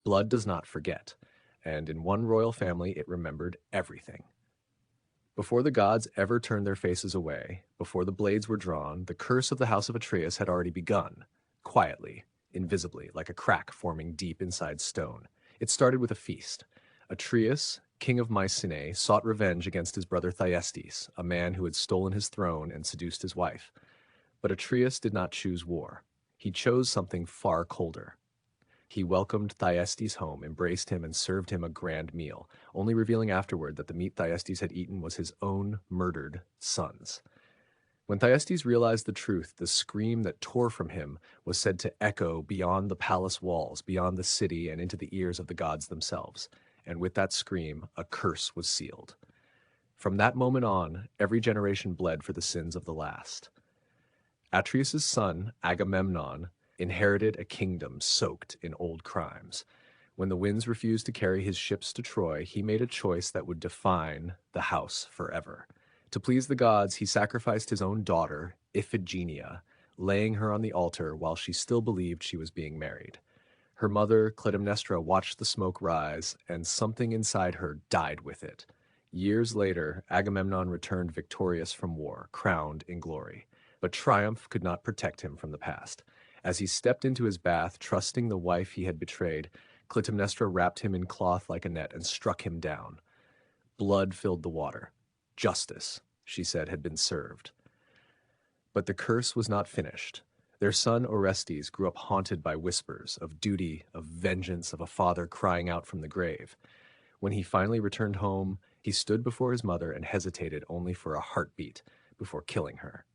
Blood does not forget, and in one royal family it remembered everything. Before the gods ever turned their faces away, before the blades were drawn, the curse of the house of Atreus had already begun, quietly, invisibly, like a crack forming deep inside stone. It started with a feast. Atreus, king of Mycenae, sought revenge against his brother Thyestes, a man who had stolen his throne and seduced his wife. But Atreus did not choose war. He chose something far colder. He welcomed Thyestes home, embraced him, and served him a grand meal, only revealing afterward that the meat Thyestes had eaten was his own murdered sons. When Thyestes realized the truth, the scream that tore from him was said to echo beyond the palace walls, beyond the city, and into the ears of the gods themselves. And with that scream, a curse was sealed. From that moment on, every generation bled for the sins of the last. Atreus' son, Agamemnon, inherited a kingdom soaked in old crimes. When the winds refused to carry his ships to Troy, he made a choice that would define the house forever. To please the gods, he sacrificed his own daughter, Iphigenia, laying her on the altar while she still believed she was being married. Her mother, Clytemnestra, watched the smoke rise, and something inside her died with it. Years later, Agamemnon returned victorious from war, crowned in glory. But triumph could not protect him from the past. As he stepped into his bath, trusting the wife he had betrayed, Clytemnestra wrapped him in cloth like a net and struck him down. Blood filled the water. Justice, she said, had been served. But the curse was not finished. Their son Orestes grew up haunted by whispers of duty, of vengeance, of a father crying out from the grave. When he finally returned home, he stood before his mother and hesitated only for a heartbeat before killing her.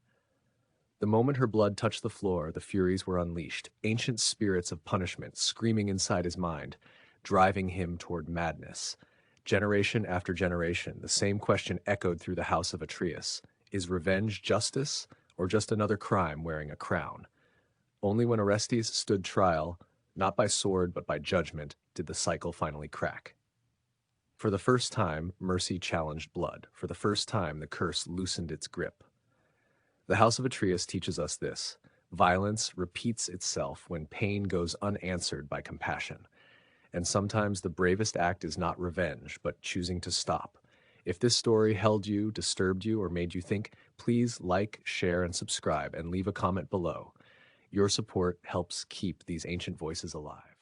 The moment her blood touched the floor, the Furies were unleashed, ancient spirits of punishment screaming inside his mind, driving him toward madness. Generation after generation, the same question echoed through the house of Atreus. Is revenge justice, or just another crime wearing a crown? Only when Orestes stood trial, not by sword but by judgment, did the cycle finally crack. For the first time, mercy challenged blood. For the first time, the curse loosened its grip. The House of Atreus teaches us this: violence repeats itself when pain goes unanswered by compassion. And sometimes the bravest act is not revenge, but choosing to stop. If this story held you, disturbed you, or made you think, please like, share, and subscribe, and leave a comment below. Your support helps keep these ancient voices alive.